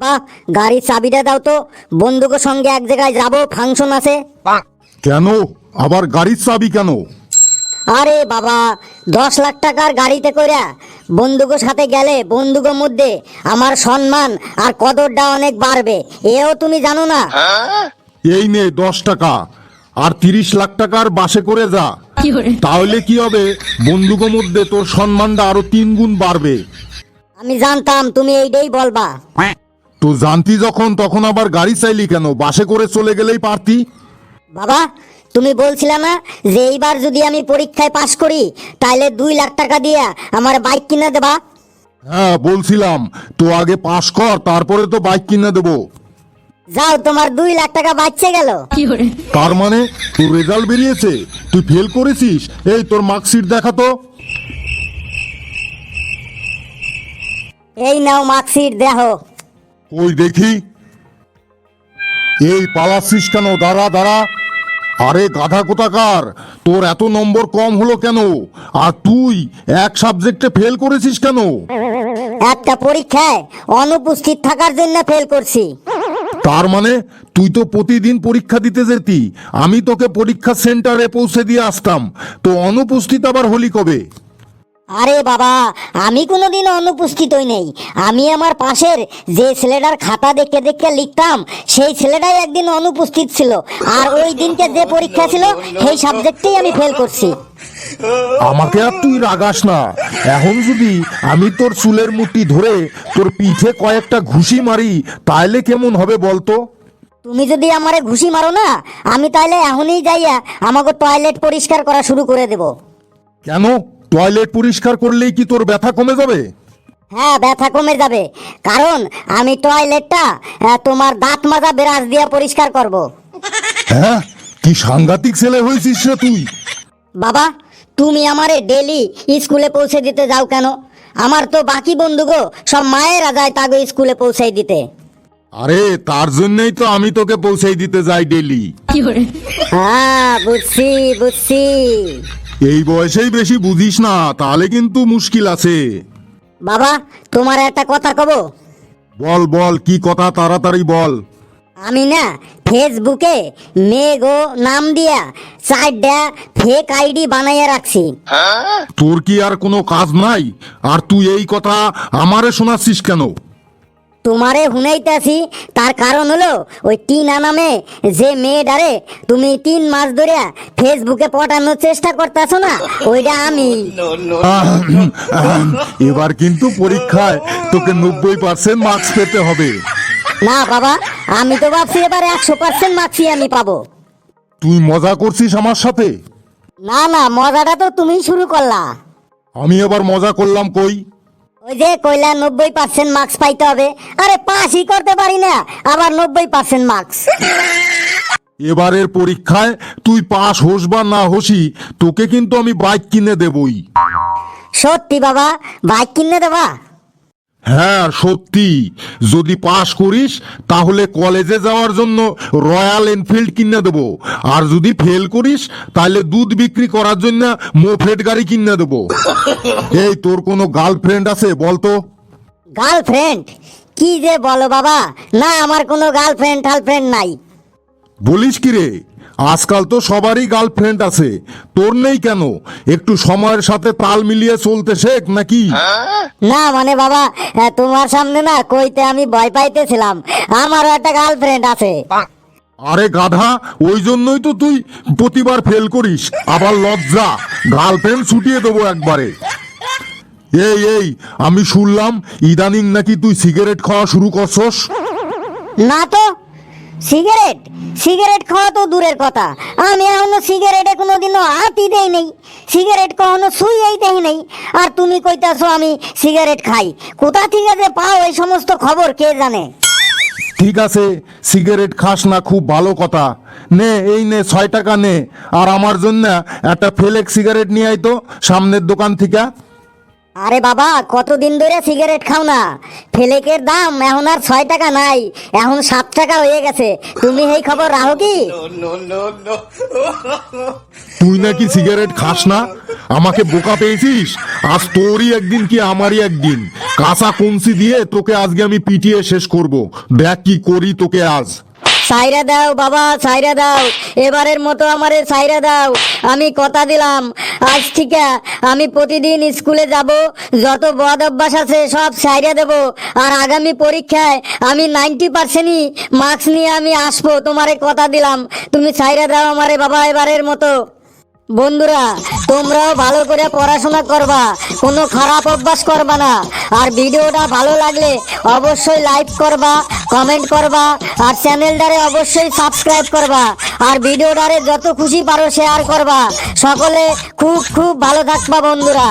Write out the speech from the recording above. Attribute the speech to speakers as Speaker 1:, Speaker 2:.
Speaker 1: বাবা, গাড়ির চাবিটা দাও তো, বন্ধুকের সঙ্গে এক জায়গায় যাবো, ফাংশন আছে।
Speaker 2: কেন আবার গাড়ির চাবি কেন?
Speaker 1: আরে বাবা, 10 লাখ টাকার গাড়িতে কইরা বন্ধুকের সাথে গেলে বন্ধুকের মধ্যে আমার সম্মান আর কদরটা অনেক বাড়বে, এও তুমি জানো না?
Speaker 2: এই নে 10 টাকা, আর 30 লাখ টাকার বাসে করে যা, তাহলে কি হবে, বন্ধুকের মধ্যে তোর সম্মানটা আরো 3 গুণ বাড়বে।
Speaker 1: আমি জানতাম তুমি এইটাই বলবা।
Speaker 2: তো জানতি যখন, তখন আবার গাড়ি চাইলি কেন? বাসে করে চলে গেলেই পারতি।
Speaker 1: বাবা, তুমি বলছিলে না যে এইবার যদি আমি পরীক্ষায় পাশ করি তাহলে 2 লাখ টাকা দিয়ে আমার বাইক কিনে দেবা?
Speaker 2: হ্যাঁ বলছিলাম, তো আগে পাস কর, তারপরে তো বাইক কিনে দেবো।
Speaker 1: যাও, তোমার 2 লাখ টাকা বাঁচছে গেল।
Speaker 2: তার মানে তোর রেজাল্ট বেরিয়েছে, তুই ফেল করেছিস? এই তোর মার্কশিট দেখা তো।
Speaker 1: এই নাও মার্কশিট, দেখো।
Speaker 2: ওই দেখি। এই পালাচ্ছিস কেন? দাঁড়া দাঁড়া। আরে গাধা কোথাকার, তোর এত নম্বর কম হলো কেন? আর তুই এক সাবজেক্টে ফেল করেছিস কেন?
Speaker 1: একটা পরীক্ষায় অনুপস্থিত থাকার জন্য ফেল করছি।
Speaker 2: তার মানে তুই তো প্রতিদিন পরীক্ষা দিতে যেতি, আমি তোকে পরীক্ষা সেন্টারে পৌঁছে দিয়ে আসতাম, তো অনুপস্থিত আবার হলি কবে?
Speaker 1: আরে বাবা, আমি কোনোদিন অনুপস্থিত হই নেই। আমি আমার পাশের যে ছেলেটার খাতা দেখে দেখে লিখতাম, সেই ছেলেটাই একদিন অনুপস্থিত ছিল, আর ওই দিনকে যে পরীক্ষা ছিল সেই সাবজেক্টেই আমি ফেল করছি।
Speaker 2: আমাকে আর তুই রাগাস না। এখন যদি আমি তোর চুলের মুঠি ধরে তোর পিঠে কয়েকটা ঘুষি মারি, তাহলে কেমন হবে বলতো?
Speaker 1: তুমি যদি আমারে ঘুষি মারো না, আমি তাহলে এখনই যাইয়া আমাকে টয়লেট পরিষ্কার করা শুরু করে দেব।
Speaker 2: কেন? টয়লেট পরিষ্কার করলেই কি তোর ব্যথা কমে যাবে?
Speaker 1: হ্যাঁ, ব্যথা কমে যাবে, কারণ আমি টয়লেটটা তোমার দাঁত মাজা ব্রাশ দিয়ে পরিষ্কার করব।
Speaker 2: হ্যাঁ, কি সাংঘাতিক ছেলে হয়েছিস রে তুই।
Speaker 1: বাবা, তুমি আমারে ডেলি স্কুলে পৌঁছে দিতে যাও কেন? আমার তো বাকি বন্ধুগো সব মায়েরা যায় তাগো স্কুলে পৌঁছে দিতে।
Speaker 2: আরে তার জন্যই তো আমি তোকে পৌঁছে দিতে যাই ডেলি।
Speaker 1: হ্যাঁ, বুঝছি বুঝছি।
Speaker 2: এই বয়সেই বেশি বুঝিস না, তাহলে কিন্তু মুশকিল আছে।
Speaker 1: বাবা, তোমার একটা কথা কব?
Speaker 2: বল বল, কি কথা, তাড়াতাড়ি বল।
Speaker 1: আমি না ফেসবুকে মেঘো নাম দিয়া 4টা ফেক আইডি বানাইয়া রাখছি।
Speaker 2: তোর কি আর কোনো কাজ নাই? আর তুই এই কথা আমারে শোনাচ্ছিস কেন?
Speaker 1: তোমারে হুনাইতাছি, তার কারণ হলো ওই টিনা নামে যে মেয়েটারে তুমি 3 মাস ধরে ফেসবুকে পটানোর চেষ্টা করতেছো না, ওইটা আমি।
Speaker 2: এবার কিন্তু পরীক্ষায় তোকে 90% মার্কস পেতে হবে।
Speaker 1: না বাবা, আমি তো ভাবছি এবার 100% মার্কসই আমি পাবো।
Speaker 2: তুই মজা করছিস আমার সাথে?
Speaker 1: না না, মজাটা তো তুমি শুরু করলা।
Speaker 2: আমি এবার মজা করলাম কই?
Speaker 1: ওই যে কইলা 90% মার্কস পাইতে হবে, আরে পাসই করতে পারি না, আবার 90% মার্কস।
Speaker 2: এবারের পরীক্ষায় তুই পাস হোস বা না হোসি, তোকে কিন্তু আমি বাইক কিনে দেবই।
Speaker 1: সত্যি বাবা, বাইক কিনে দেবা?
Speaker 2: হ্যাঁ সত্যি। যদি পাস করিস তাহলে কলেজে যাওয়ার জন্য রয়্যাল এনফিল্ড কিনে দেবো, আর যদি ফেল করিস তাহলে দুধ বিক্রি করার জন্য মোফেড গাড়ি কিনে দেবো। এই তোর কোনো গার্লফ্রেন্ড আছে বলতো?
Speaker 1: গার্লফ্রেন্ড? কি যে বলো বাবা, না আমার কোনো গার্লফ্রেন্ড টার্লফ্রেন্ড নাই।
Speaker 2: বলিস কি রে, আজকাল তো সবারই গার্লফ্রেন্ড আছে, তোর নেই কেন? একটু সময়ের সাথে তাল মিলিয়ে চলতে শেখ নাকি?
Speaker 1: না মানে বাবা, তোমার সামনে না কইতে আমি ভয় পাইতেছিলাম, আমারও একটা গার্লফ্রেন্ড আছে।
Speaker 2: আরে গাধা, ওই জন্যই তো তুই প্রতিবার ফেল করিস। আবার লজ্জা, গার্লফ্রেন্ড ছুটিয়ে দেবো একবারে। এই এই, আমি শুনলাম ইদানিং নাকি তুই সিগারেট খাওয়া শুরু করছস।
Speaker 1: না তো, সিগারেট সিগারেট খাওয়া তো দূরের কথা, আমি এখনো সিগারেটে কোনোদিনও হাতই দেই নেই, সিগারেট কখনো ছুঁয়েই দেই নেই। আর তুমি কইতাছো আমি সিগারেট খাই, কোথা থেকে যে পাও এই সমস্ত খবর কে জানে?
Speaker 2: ঠিক আছে, সিগারেট খাস না, খুব ভালো কথা। নে এই নে 6 টাকা নে, আর আমার জন্য একটা ফেলেক সিগারেট নিয়ে আয় তো সামনের দোকান থেকে।
Speaker 1: আরে বাবা, কতদিন ধরে সিগারেট খাও না? ফেলেকের দাম এখন আর 6 টাকা নাই, এখন 7 টাকা হয়ে গেছে। তুমি এই খবর রাখো কি?
Speaker 2: তুই নাকি সিগারেট খাস না? আমাকে বোকা পেয়েছিস? আজ তোরই একদিন কি আমারই একদিন। কাঁচা কঞ্চি দিয়ে তোকে আজকে আমি পিটিয়ে শেষ করব। দেখ কি করি তোকে আজ।
Speaker 1: সাইরা দাও বাবা, সাইরা দাও, এবারের মতো আমারে সাইরা দাও। আমি কথা দিলাম, আজ থেকে আমি প্রতিদিন স্কুলে যাব, যত বদ অভ্যাস আছে সব সাইরা দেব। আর আগামী পরীক্ষায় আমি 90%ই মার্কস নিয়ে আমি আসবো, তোমারে কথা দিলাম। তুমি সাইরা দাও আমারে বাবা এবারের মতো। বন্ধুরা, তোমরাও ভালো করে পড়াশোনা করবা, কোনো খারাপ অভ্যাস করবা না। আর ভিডিওটা ভালো লাগলে অবশ্যই লাইক করবা, কমেন্ট করবা, আর চ্যানেলটারে অবশ্যই সাবস্ক্রাইব করবা। আর ভিডিওটারে যত খুশি পারো শেয়ার করবা। সকলে খুব খুব ভালো থাকবা বন্ধুরা।